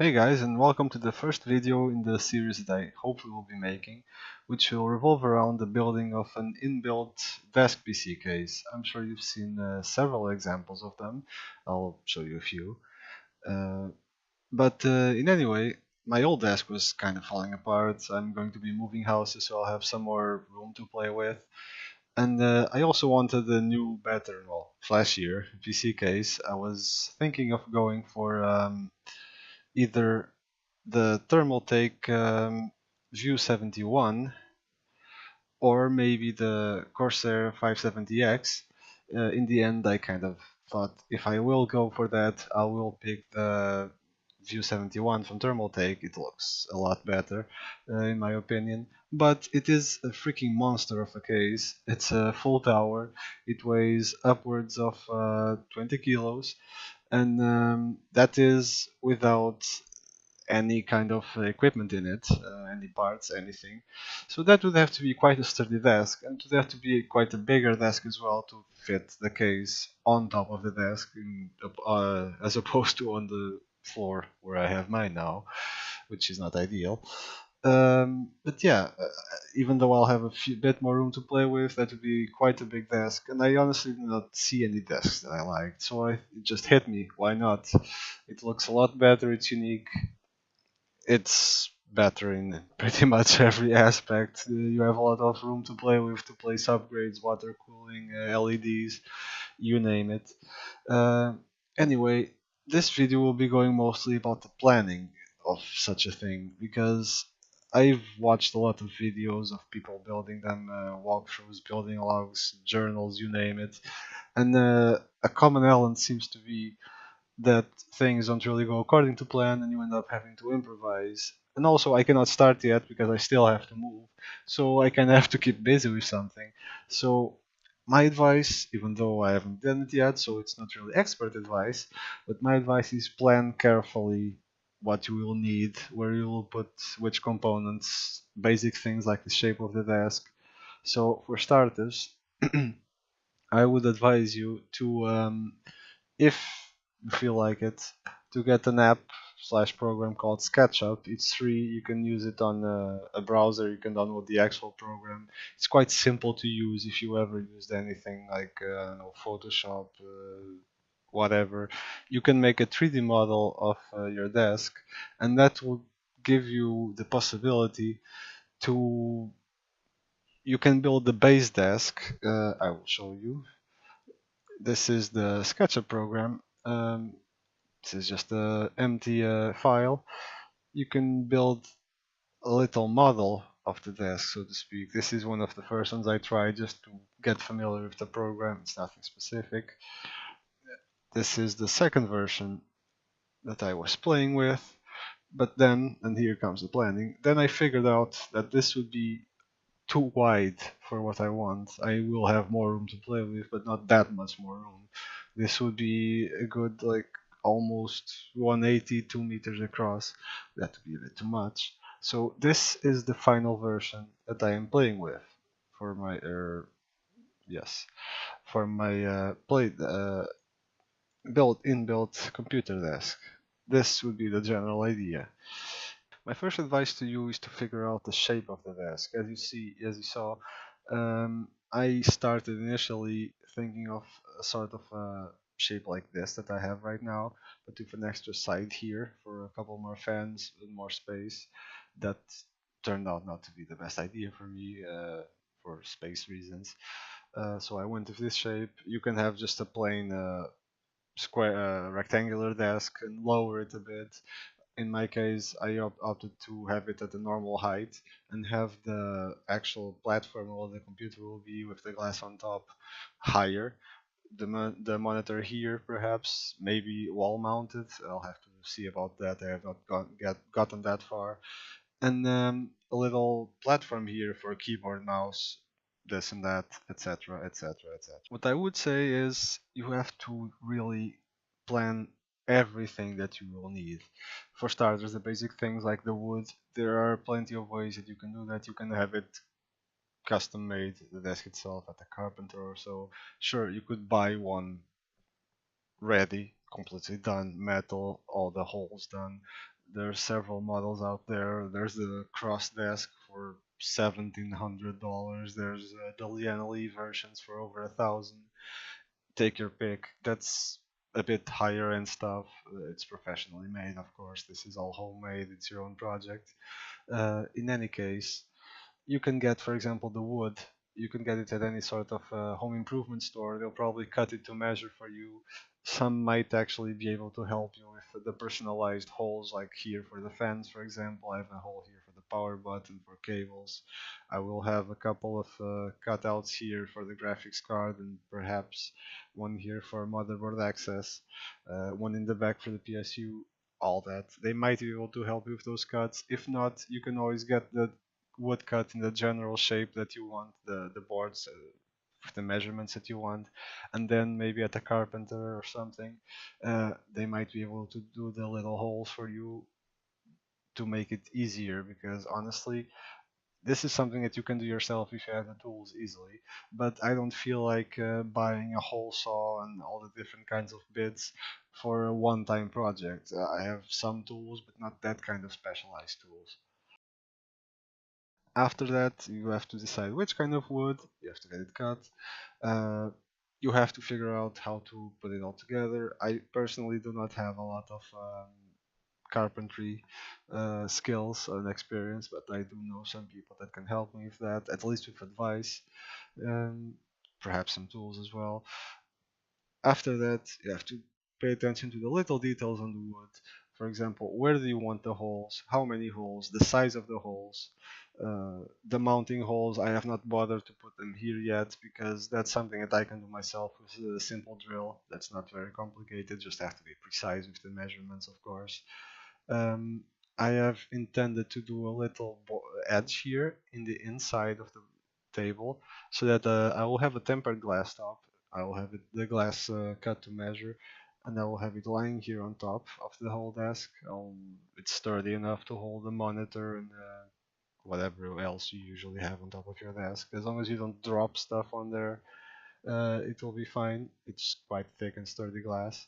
Hey guys, and welcome to the first video in the series that I hopefully will be making, which will revolve around the building of an inbuilt desk PC case. I'm sure you've seen several examples of them. I'll show you a few. Uh, but in any way, my old desk was kind of falling apart. I'm going to be moving houses, so I'll have some more room to play with. And I also wanted a new, better, well, flashier PC case. I was thinking of going for either the Thermaltake View 71 or maybe the Corsair 570X. In the end, I kind of thought if I will go for that, I will pick the View 71 from Thermaltake. It looks a lot better, in my opinion. But it is a freaking monster of a case. It's a full tower. It weighs upwards of 20 kilos, and that is without any kind of equipment in it, any parts, anything. So that would have to be quite a sturdy desk, and it would have to be quite a bigger desk as well to fit the case on top of the desk, as opposed to on the floor where I have mine now, which is not ideal. But yeah, even though I'll have a bit more room to play with, that would be quite a big desk, and I honestly do not see any desks that I liked, so it just hit me. Why not? It looks a lot better. It's unique. It's better in pretty much every aspect. You have a lot of room to play with, to place upgrades, water cooling, LEDs, you name it. Uh, anyway, this video will be going mostly about the planning of such a thing, because I've watched a lot of videos of people building them, walkthroughs, building logs, journals, you name it, and a common element seems to be that things don't really go according to plan and you end up having to improvise. And also, I cannot start yet because I still have to move, so I kind of have to keep busy with something. So, my advice, even though I haven't done it yet, so it's not really expert advice, but my advice is plan carefully what you will need, where you will put which components, basic things like the shape of the desk. So, for starters, I would advise you to if you feel like it, to get an app slash program called Sketchup. It's free. You can use it on a browser. You can download the actual program. It's quite simple to use if you ever used anything like I don't know, Photoshop, whatever. You can make a 3D model of your desk, and that will give you the possibility to you can build the base desk. I will show you. This is the SketchUp program. This is just a empty file. You can build a little model of the desk, so to speak. This is one of the first ones I tried just to get familiar with the program. It's nothing specific. This is the second version that I was playing with. But then, and here comes the planning, then I figured out that this would be too wide for what I want. I will have more room to play with, but not that much more room. This would be a good, like, almost 180, 2 meters across. That would be a bit too much. So this is the final version that I am playing with for my, yes, for my built inbuilt computer desk. This would be the general idea. My first advice to you is to figure out the shape of the desk. As you saw, I started initially thinking of a sort of a shape like this that I have right now, but with an extra side here for a couple more fans and more space. That turned out not to be the best idea for me, for space reasons. So I went with this shape. You can have just a plain square rectangular desk and lower it a bit. In my case, I opted to have it at a normal height and have the actual platform where the computer will be with the glass on top higher. The monitor here, perhaps, maybe wall mounted. I'll have to see about that. I have not gotten that far. And a little platform here for keyboard, mouse, this and that, etc., etc., etc. What I would say is you have to really plan everything that you will need. For starters, the basic things like the wood, there are plenty of ways that you can do that. You can have it custom made, the desk itself at a carpenter or so. Sure, you could buy one ready, completely done, metal, all the holes done. There are several models out there. There's the cross desk for $1,700. There's the Lianli versions for over 1,000. Take your pick. That's a bit higher end stuff. It's professionally made, of course. This is all homemade. It's your own project. In any case, you can get, for example, the wood. You can get it at any sort of home improvement store. They'll probably cut it to measure for you. Some might actually be able to help you with the personalized holes, like here for the fans, for example. I have a hole here for the power button for cables. I will have a couple of cutouts here for the graphics card, and perhaps one here for motherboard access, one in the back for the PSU, all that. They might be able to help you with those cuts. If not, you can always get the wood cut in the general shape that you want, the boards with the measurements that you want, and then maybe at a carpenter or something, they might be able to do the little holes for you to make it easier, because honestly, this is something that you can do yourself if you have the tools easily, but I don't feel like buying a hole saw and all the different kinds of bits for a one-time project. I have some tools, but not that kind of specialized tools. After that, you have to decide which kind of wood, you have to get it cut. Uh, you have to figure out how to put it all together. I personally do not have a lot of carpentry skills and experience, but I do know some people that can help me with that, at least with advice, and perhaps some tools as well. After that, you have to pay attention to the little details on the wood. For example, where do you want the holes? How many holes? The size of the holes? The mounting holes, I have not bothered to put them here yet because that's something that I can do myself with a simple drill. That's not very complicated, just have to be precise with the measurements, of course. Um, I have intended to do a little edge here in the inside of the table so that I will have a tempered glass top. I will have the glass cut to measure, and I will have it lying here on top of the whole desk. It's sturdy enough to hold the monitor and whatever else you usually have on top of your desk. As long as you don't drop stuff on there, it will be fine. It's quite thick and sturdy glass.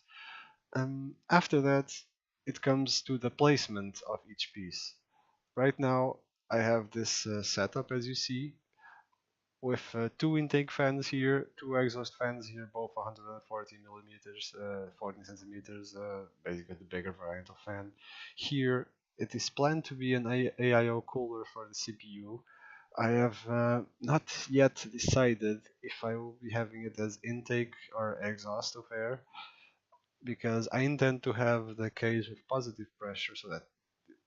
After that, it comes to the placement of each piece. Right now, I have this setup, as you see, with two intake fans here, two exhaust fans here, both 140 millimeters, 14 centimeters, basically the bigger variant of fan. Here, it is planned to be an AIO cooler for the CPU. I have not yet decided if I will be having it as intake or exhaust of air, because I intend to have the case with positive pressure so that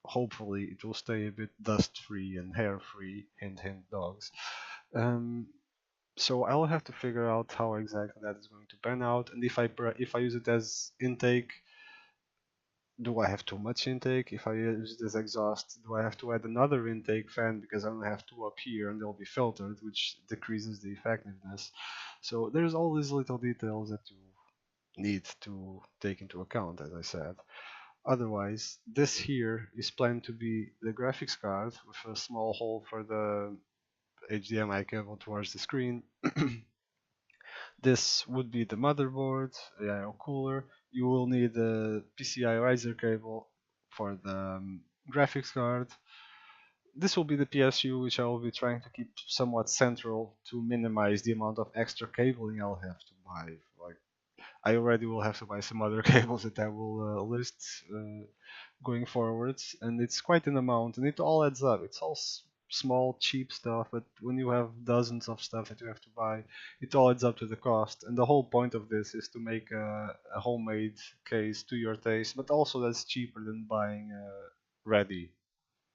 hopefully it will stay a bit dust free and hair free, hint hint dogs. Um, so I'll have to figure out how exactly that is going to pan out, and if I use it as intake, do I have too much intake? If I use it as exhaust, do I have to add another intake fan because I only have two up here and they'll be filtered, which decreases the effectiveness. So there's all these little details that you need to take into account, as I said. Otherwise, this here is planned to be the graphics card with a small hole for the HDMI cable towards the screen. This would be the motherboard, the I/O cooler. You will need a PCI riser cable for the graphics card. This will be the PSU, which I will be trying to keep somewhat central to minimize the amount of extra cabling I'll have to buy. Like, I already will have to buy some other cables that I will list going forwards, and it's quite an amount, and it all adds up. It's all small, cheap stuff, but when you have dozens of stuff that you have to buy, it all adds up to the cost. And the whole point of this is to make a homemade case to your taste, but also that's cheaper than buying a ready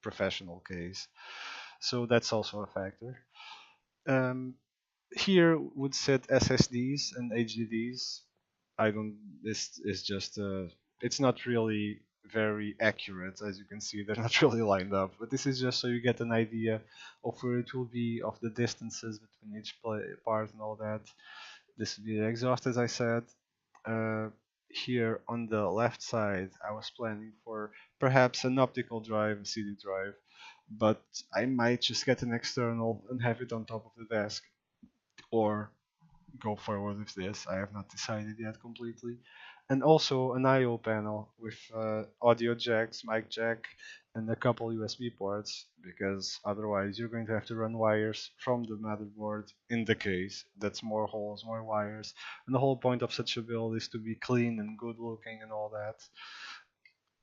professional case. So that's also a factor. Um, Here would sit SSDs and HDDs. I don't. This is just. It's not really very accurate, as you can see. They're not really lined up. But this is just so you get an idea of where it will be, of the distances between each part and all that. This would be the exhaust, as I said. Here on the left side, I was planning for perhaps an optical drive, a CD drive, but I might just get an external and have it on top of the desk, or go forward with this. I have not decided yet completely. And also an I/O panel with audio jacks, mic jack, and a couple USB ports, because otherwise you're going to have to run wires from the motherboard in the case. That's more holes, more wires. And the whole point of such a build is to be clean and good looking and all that.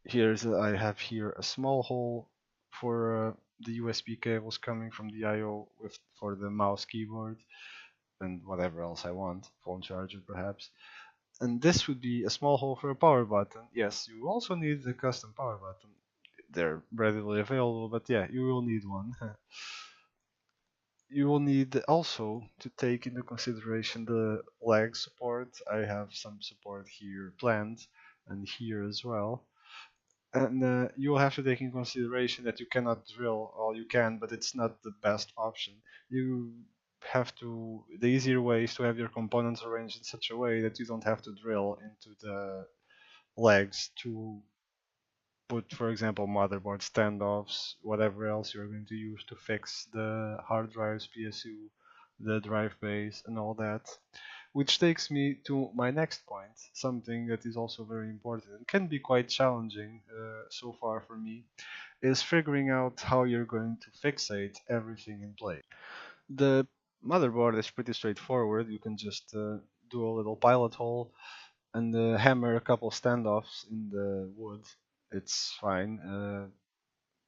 I have here a small hole for the USB cables coming from the I/O with for the mouse, keyboard, and whatever else I want, phone charger perhaps. And this would be a small hole for a power button. Yes, you also need the custom power button. They're readily available, but yeah, you will need one. You will need also to take into consideration the lag support. I have some support here planned and here as well. And you will have to take in consideration that you cannot drill, all you can, but it's not the best option. You have to, the easier way is to have your components arranged in such a way that you don't have to drill into the legs to put, for example, motherboard standoffs, whatever else you're going to use to fix the hard drives, PSU, the drive base, and all that. Which takes me to my next point, something that is also very important and can be quite challenging so far for me, is figuring out how you're going to fixate everything in place. The motherboard is pretty straightforward. You can just do a little pilot hole and hammer a couple standoffs in the wood. It's fine.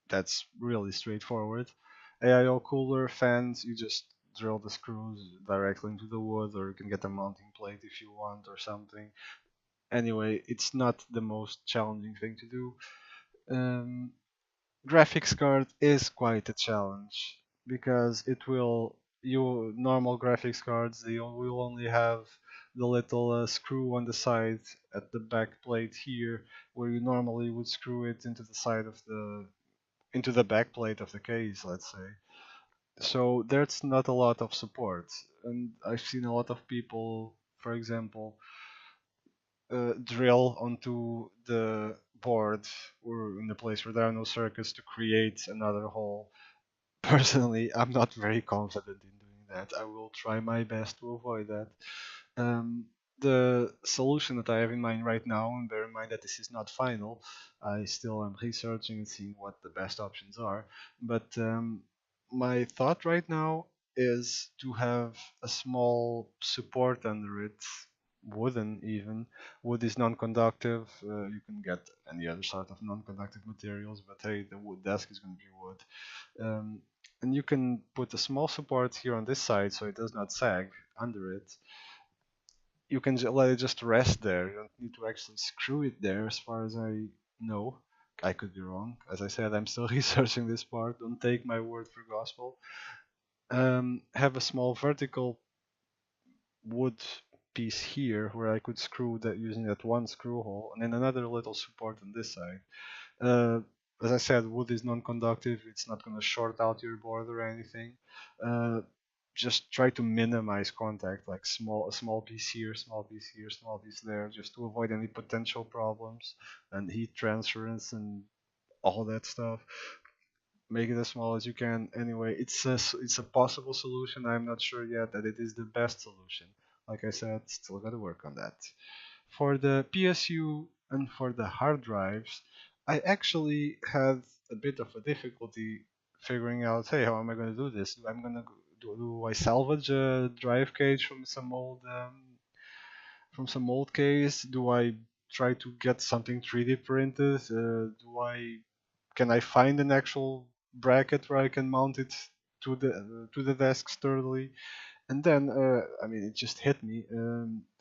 That's really straightforward. AIO cooler, fans, you just drill the screws directly into the wood, or you can get a mounting plate if you want or something. Anyway, it's not the most challenging thing to do. Um, Graphics card is quite a challenge because it will you normal graphics cards they will only have the little screw on the side at the back plate here where you normally would screw it into the side of the into the back plate of the case, let's say. So there's not a lot of support, and I've seen a lot of people, for example, drill onto the board or in the place where there are no circuits to create another hole. Personally, I'm not very confident in doing that. I will try my best to avoid that. Um, the solution that I have in mind right now, and bear in mind that this is not final, I still am researching and seeing what the best options are. But my thought right now is to have a small support under it, wooden even. Wood is non-conductive. You can get any other sort of non-conductive materials, but hey, the wood desk is going to be wood. And you can put a small support here on this side so it does not sag under it. You can let it just rest there. You don't need to actually screw it there, as far as I know. I could be wrong. As I said, I'm still researching this part. Don't take my word for gospel. Have a small vertical wood piece here where I could screw that using that one screw hole, and then another little support on this side. Uh, as I said, wood is non-conductive. It's not going to short out your board or anything. Uh, just try to minimize contact, like a small piece here, small piece here, small piece there, just to avoid any potential problems and heat transference and all that stuff. Make it as small as you can. Anyway, it's a possible solution. I'm not sure yet that it is the best solution. Like I said, still got to work on that. For the PSU and for the hard drives, I actually had a bit of a difficulty figuring out, hey, how am I going to do this? I'm going to do I salvage a drive cage from some old case? Do I try to get something 3D printed? Do I can I find an actual bracket where I can mount it to the desk sturdily? And then, I mean, it just hit me.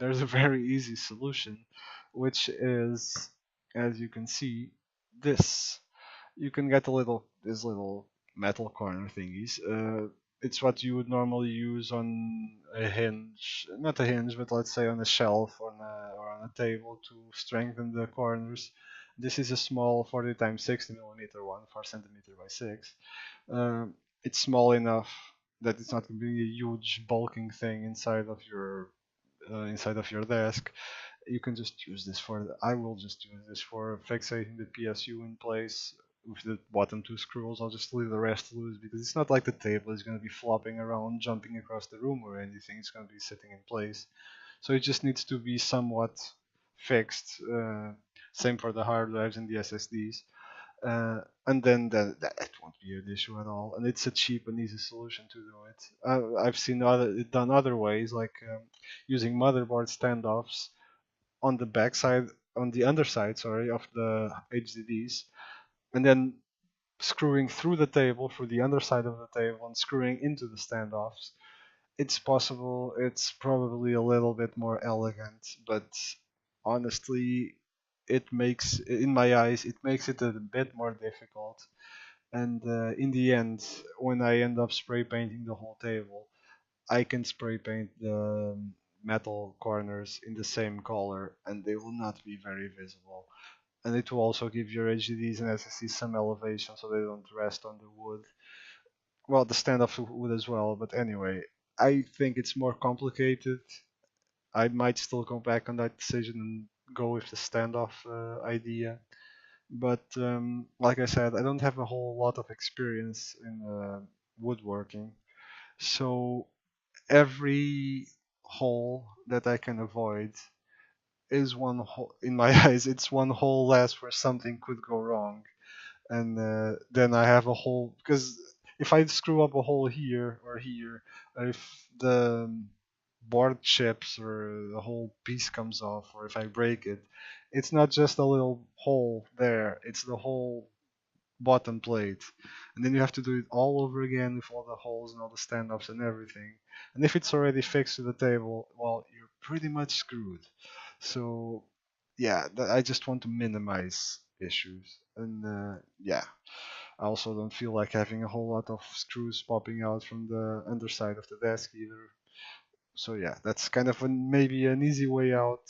There's a very easy solution, which is, as you can see, this. You can get these little metal corner thingies. It's what you would normally use on a hinge, not a hinge, but let's say on a shelf or on a table to strengthen the corners. This is a small 40 times 60 millimeter one, 4 centimeter by 6. It's small enough that it's not going to be a huge bulking thing inside of your desk. You can just use this for I will just use this for fixating the PSU in place with the bottom two screws. I'll just leave the rest loose because it's not like the table is going to be flopping around, jumping across the room or anything. It's going to be sitting in place. So it just needs to be somewhat fixed. Same for the hard drives and the SSDs. And then that won't be an issue at all. And it's a cheap and easy solution to do it. I've seen it done other ways, like using motherboard standoffs on the backside, on the underside, sorry, of the HDDs, and then screwing through the table, through the underside of the table, and screwing into the standoffs. It's possible. It's probably a little bit more elegant, but honestly, it makes, in my eyes, it makes it a bit more difficult. And in the end, when I end up spray painting the whole table, I can spray paint the metal corners in the same color, and they will not be very visible. And it will also give your HDDs and SSDs some elevation so they don't rest on the wood. Well, the standoff would as well, but anyway, I think it's more complicated. I might still go back on that decision and go with the standoff idea. But like I said, I don't have a whole lot of experience in woodworking, so every hole that I can avoid is one hole. In my eyes, it's one hole less where something could go wrong. And then I have a hole because if I screw up a hole here or here, if the board chips or the whole piece comes off, or if I break it, it's not just a little hole there; it's the whole bottom plate, and then you have to do it all over again with all the holes and all the standoffs and everything. And if it's already fixed to the table, well, you're pretty much screwed. So yeah, I just want to minimize issues, and yeah, I also don't feel like having a whole lot of screws popping out from the underside of the desk either. So yeah, that's kind of maybe an easy way out.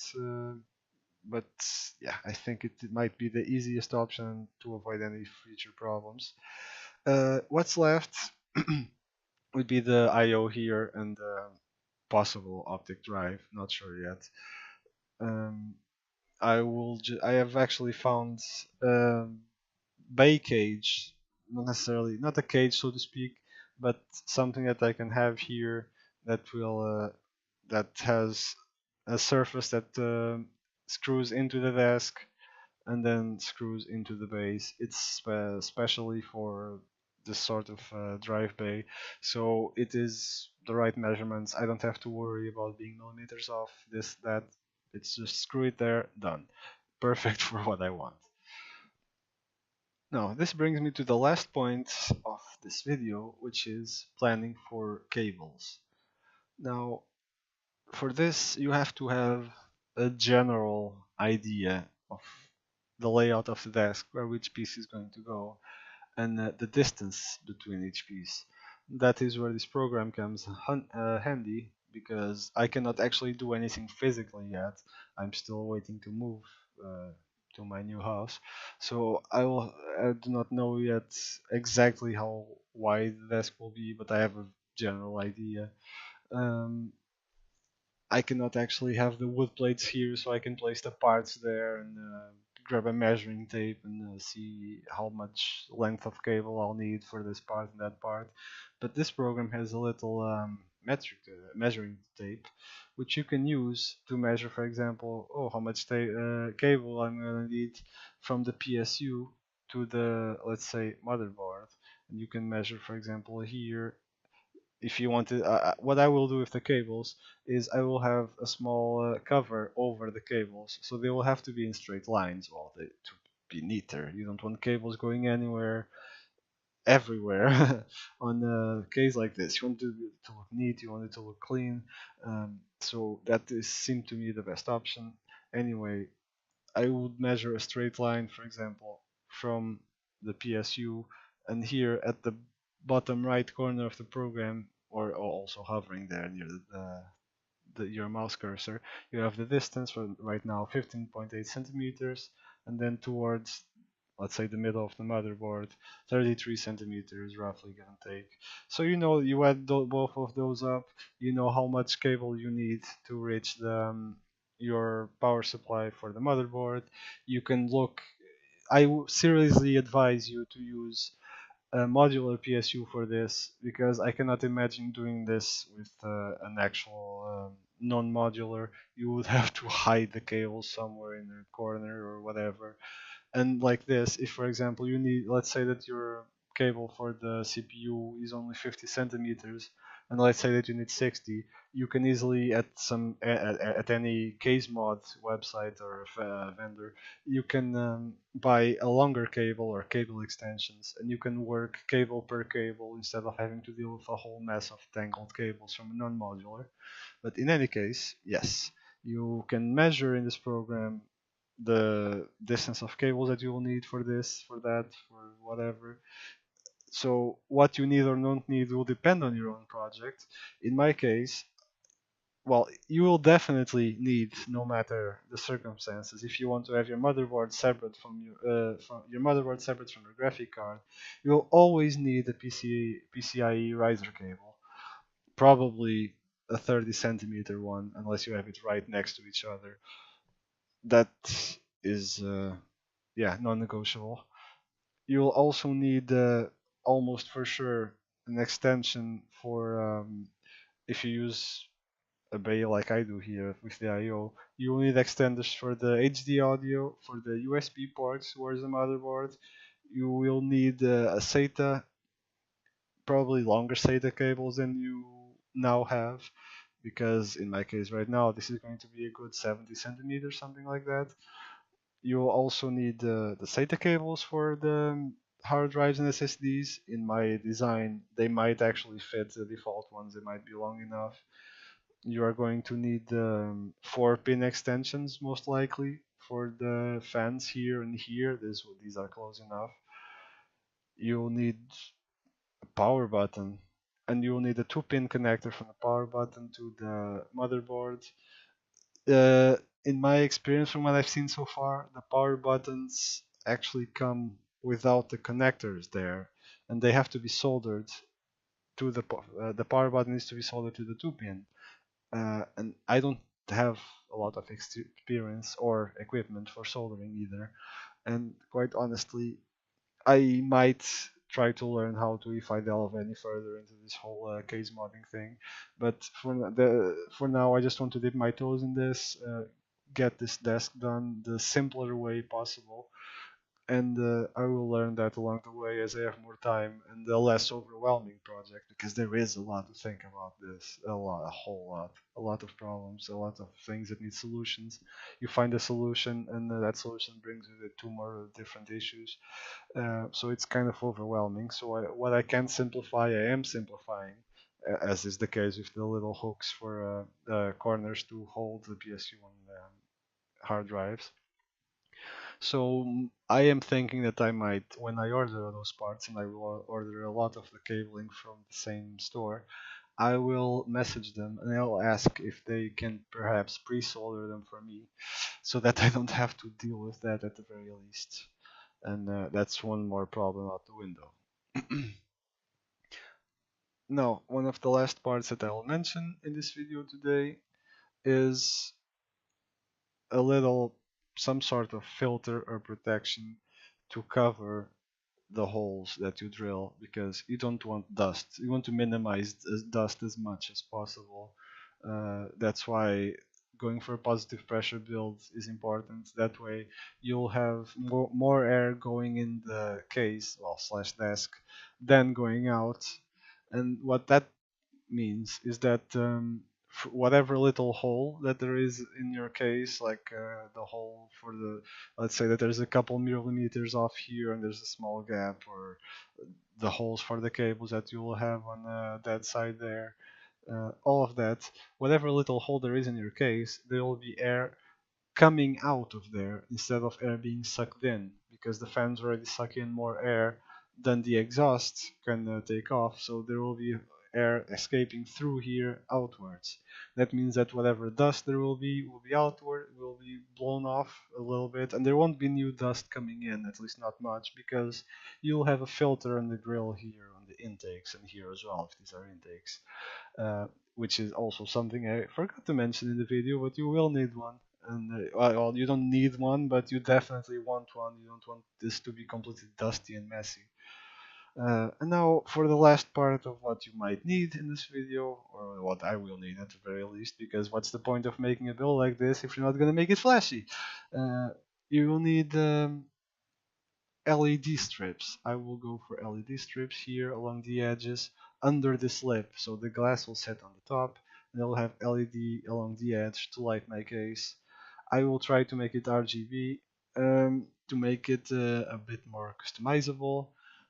But yeah, I think it might be the easiest option to avoid any future problems. What's left would be the I/O here and the possible optic drive. Not sure yet. Um, I have actually found bay cage, not necessarily not a cage so to speak, but something that I can have here that will that has a surface that screws into the desk and then screws into the base. It's specially for this sort of drive bay, so it is the right measurements. I don't have to worry about being millimeters off, this, that. It's just screw it there, done. Perfect for what I want. Now, this brings me to the last point of this video, which is planning for cables. Now, for this, you have to have a general idea of the layout of the desk, where which piece is going to go, and the distance between each piece. That is where this program comes handy, because I cannot actually do anything physically yet. I'm still waiting to move uh, to my new house, so I do not know yet exactly how wide the desk will be, but I have a general idea. Um, I cannot actually have the wood plates here, so I can place the parts there and grab a measuring tape and see how much length of cable I'll need for this part and that part. But this program has a little measuring tape, which you can use to measure, for example, oh, how much cable I'm gonna need from the PSU to the, let's say, motherboard. And you can measure, for example, here if you want to, what I will do with the cables is I will have a small cover over the cables, so they will have to be in straight lines, well, to be neater. You don't want cables going anywhere, everywhere on a case like this. You want it to look neat, you want it to look clean, so that seemed to me the best option. Anyway, I would measure a straight line, for example, from the PSU, and here at the bottom right corner of the program, or also hovering there near your mouse cursor, you have the distance for right now 15.8 centimeters, and then towards, let's say, the middle of the motherboard, 33 centimeters roughly, give and take. So you add both of those up, you know how much cable you need to reach your power supply for the motherboard. You can look seriously advise you to use a modular PSU for this, because I cannot imagine doing this with an actual non-modular. You would have to hide the cable somewhere in a corner or whatever. And like this, if for example you need, let's say that your cable for the CPU is only 50 centimeters, and let's say that you need 60, you can easily at any case mod website or vendor, you can buy a longer cable or cable extensions, and you can work cable per cable instead of having to deal with a whole mess of tangled cables from a non-modular. But in any case, yes, you can measure in this program the distance of cables that you will need for this, for that, for whatever. So what you need or don't need will depend on your own project. In my case, well, you will definitely need, no matter the circumstances, if you want to have your motherboard separate from your motherboard separate from your graphic card, you will always need a PCIe riser cable, probably a 30 centimeter one, unless you have it right next to each other. That is yeah, non-negotiable. You'll also need almost for sure an extension for if you use a bay like I do here with the I/O. You will need extenders for the HD audio, for the USB ports towards the motherboard. You will need a SATA, probably longer SATA cables than you now have, because in my case right now this is going to be a good 70 centimeters, something like that. You'll also need the SATA cables for the hard drives and SSDs. In my design, they might actually fit the default ones, they might be long enough. You are going to need 4-pin extensions, most likely, for the fans here and here. These are close enough. You'll need a power button, and you'll need a 2-pin connector from the power button to the motherboard. In my experience, from what I've seen so far, the power buttons actually come without the connectors there, and they have to be soldered to the power button needs to be soldered to the 2-pin. And I don't have a lot of experience or equipment for soldering either, and quite honestly, I might try to learn how to if I delve any further into this whole case modding thing. But for now, I just want to dip my toes in this, get this desk done the simpler way possible, and I will learn that along the way as I have more time and a less overwhelming project, because there is a lot to think about this, a whole lot, a lot of problems, a lot of things that need solutions. You find a solution, and that solution brings with it two more different issues. So it's kind of overwhelming. So what I can simplify, I am simplifying, as is the case with the little hooks for the corners to hold the PSU on hard drives. So I am thinking that I might, when I order those parts, and I will order a lot of the cabling from the same store, I will message them and I'll ask if they can perhaps pre-solder them for me, so that I don't have to deal with that at the very least. And that's one more problem out the window. Now, one of the last parts that I will mention in this video today is a little, some sort of filter or protection to cover the holes that you drill, because you don't want dust. You want to minimize dust as much as possible. That's why going for a positive pressure build is important. That way you'll have more air going in the case, well, slash desk, than going out. And what that means is that whatever little hole that there is in your case, like the hole for the, let's say that there's a couple millimeters off here and there's a small gap, or the holes for the cables that you will have on that side there, all of that, whatever little hole there is in your case, there will be air coming out of there instead of air being sucked in, because the fans already suck in more air than the exhaust can take off, so there will be air escaping through here outwards. That means that whatever dust there will be outward, will be blown off a little bit, and there won't be new dust coming in, at least not much, because you'll have a filter on the grill here on the intakes, and here as well if these are intakes, which is also something I forgot to mention in the video, but you will need one. and well, you don't need one, but you definitely want one. You don't want this to be completely dusty and messy. And now for the last part of what you might need in this video, or what I will need at the very least, because what's the point of making a build like this if you're not going to make it flashy? You will need LED strips. I will go for LED strips here along the edges under this lip, so the glass will set on the top and it'll have LED along the edge to light my case. I will try to make it RGB to make it a bit more customizable.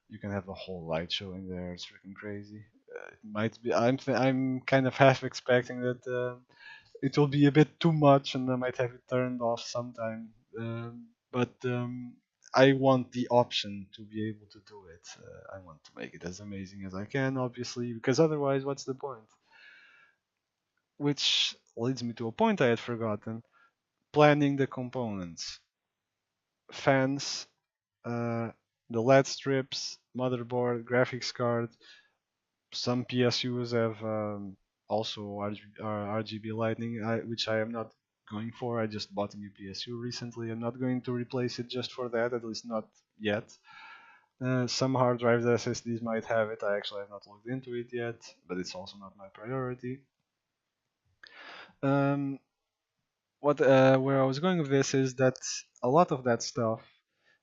You can have a whole light showing there. It's freaking crazy. It might be. I'm kind of half expecting that it will be a bit too much, and I might have it turned off sometime. But I want the option to be able to do it. I want to make it as amazing as I can, obviously, because otherwise, what's the point? Which leads me to a point I had forgotten: planning the components, fans, uh, the LED strips, motherboard, graphics card. Some PSUs have also RGB Lighting, which I am not going for. I just bought a new PSU recently. I'm not going to replace it just for that, at least not yet. Some hard drives SSDs might have it. I actually have not looked into it yet, but it's also not my priority. Um, where I was going with this is that a lot of that stuff,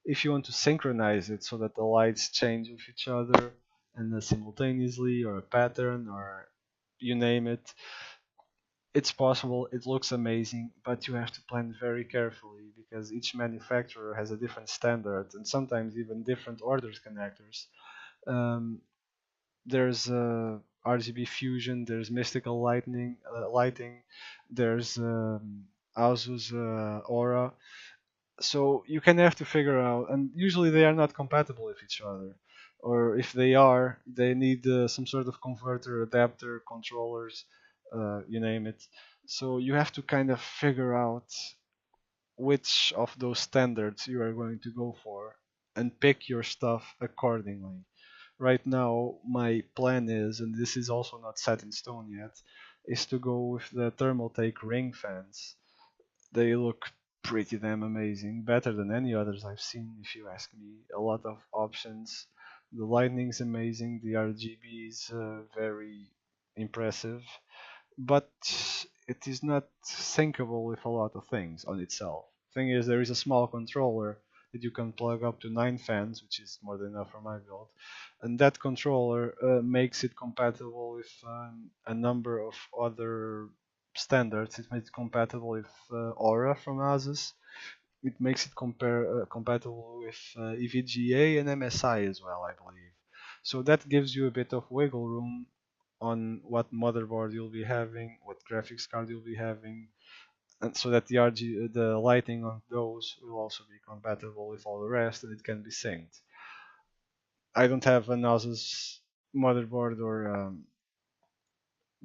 if you want to synchronize it so that the lights change with each other and simultaneously, or a pattern, or you name it, it's possible. It looks amazing, but you have to plan very carefully because each manufacturer has a different standard and sometimes even different orders connectors. Um, there's RGB Fusion, there's Mystical Lighting, there's Asus Aura. So you kind of have to figure out, and usually they are not compatible with each other, or if they are, they need some sort of converter, adapter, controllers, you name it. So you have to kind of figure out which of those standards you are going to go for and pick your stuff accordingly. Right now, my plan is, and this is also not set in stone yet, is to go with the Thermaltake ring fans. They look pretty damn amazing, better than any others I've seen, if you ask me. A lot of options. The lighting's amazing, the RGB is very impressive, but it is not syncable with a lot of things on itself. Thing is, there is a small controller that you can plug up to 9 fans, which is more than enough for my build, and that controller makes it compatible with a number of other standards. It makes it compatible with Aura from Asus. It makes it compatible with EVGA and MSI as well, I believe. So that gives you a bit of wiggle room on what motherboard you'll be having, what graphics card you'll be having, and so that the lighting on those will also be compatible with all the rest, and it can be synced. I don't have an Asus motherboard or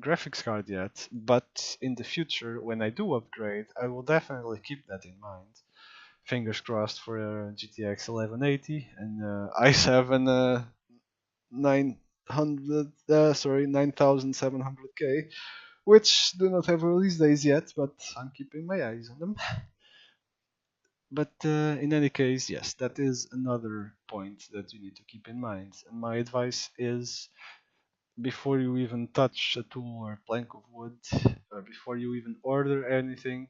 graphics card yet, but in the future, when I do upgrade, I will definitely keep that in mind. Fingers crossed for a GTX 1180 and i7 900, 9700K, which do not have release days yet, but I'm keeping my eyes on them. But in any case, yes, that is another point that you need to keep in mind. And my advice is, before you even touch a tool or a plank of wood, or before you even order anything,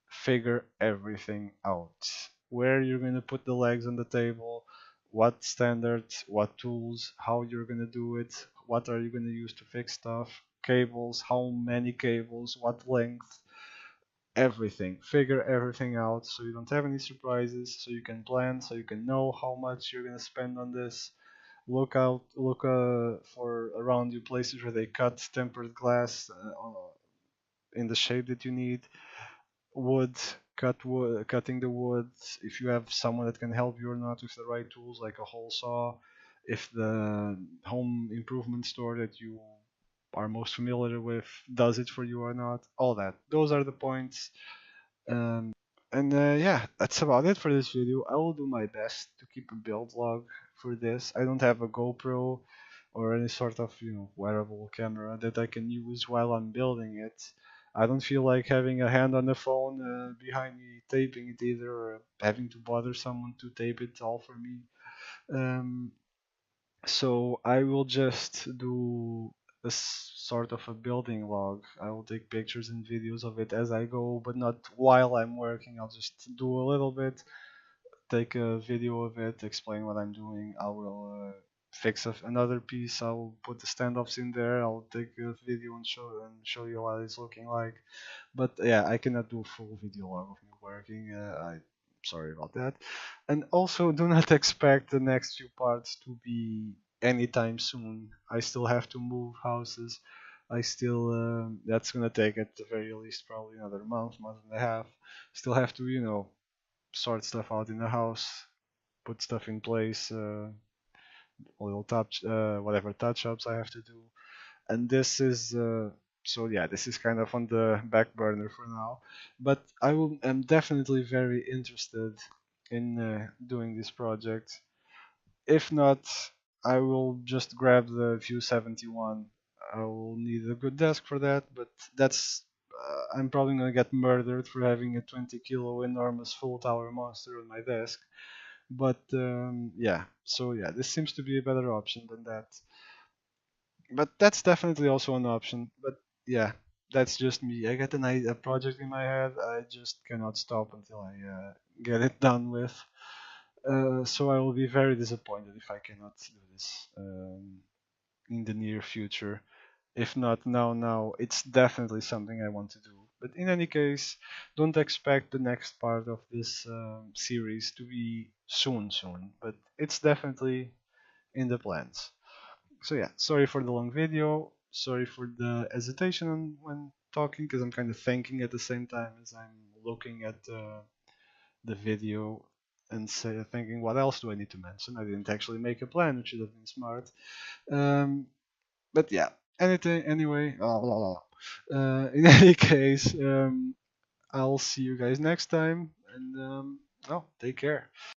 figure everything out. Where you're going to put the legs on the table, what standards, what tools, how you're going to do it, what are you going to use to fix stuff, cables, how many cables, what length, everything. Figure everything out so you don't have any surprises, so you can plan, so you can know how much you're going to spend on this. Look for around you places where they cut tempered glass in the shape that you need. Wood, cutting the wood. If you have someone that can help you or not with the right tools, like a hole saw. If the home improvement store that you are most familiar with does it for you or not, all that. Those are the points. And yeah, that's about it for this video. I will do my best to keep a build log for this. I don't have a GoPro or any sort of wearable camera that I can use while I'm building it. I don't feel like having a hand on the phone behind me taping it either, or having to bother someone to tape it all for me. Um, so I will just do sort of a building log. I will take pictures and videos of it as I go, but not while I'm working. I'll just do a little bit, take a video of it, explain what I'm doing. I will fix another piece. I'll put the standoffs in there. I'll take a video and show you what it's looking like. But yeah, I cannot do a full video log of me working. I'm sorry about that. And also, do not expect the next few parts to be anytime soon. I still have to move houses. I still that's gonna take at the very least probably another month and a half. Still have to sort stuff out in the house, put stuff in place, little touch whatever touch ups I have to do. And this is so yeah, this is kind of on the back burner for now, but am definitely very interested in doing this project. If not, I will just grab the View 71. I will need a good desk for that, but that's I'm probably gonna get murdered for having a 20 kilo enormous full tower monster on my desk. But yeah, so yeah, this seems to be a better option than that. But that's definitely also an option. But yeah, that's just me. I get a project in my head. I just cannot stop until I get it done with. So I will be very disappointed if I cannot do this in the near future. If not now, it's definitely something I want to do. But in any case, don't expect the next part of this series to be soon. But it's definitely in the plans. So yeah, sorry for the long video. Sorry for the hesitation when talking, because I'm kind of thinking at the same time as I'm looking at the video and thinking, what else do I need to mention? I didn't actually make a plan, which should have been smart. Um, but yeah, anything anyway. In any case, I'll see you guys next time, and take care.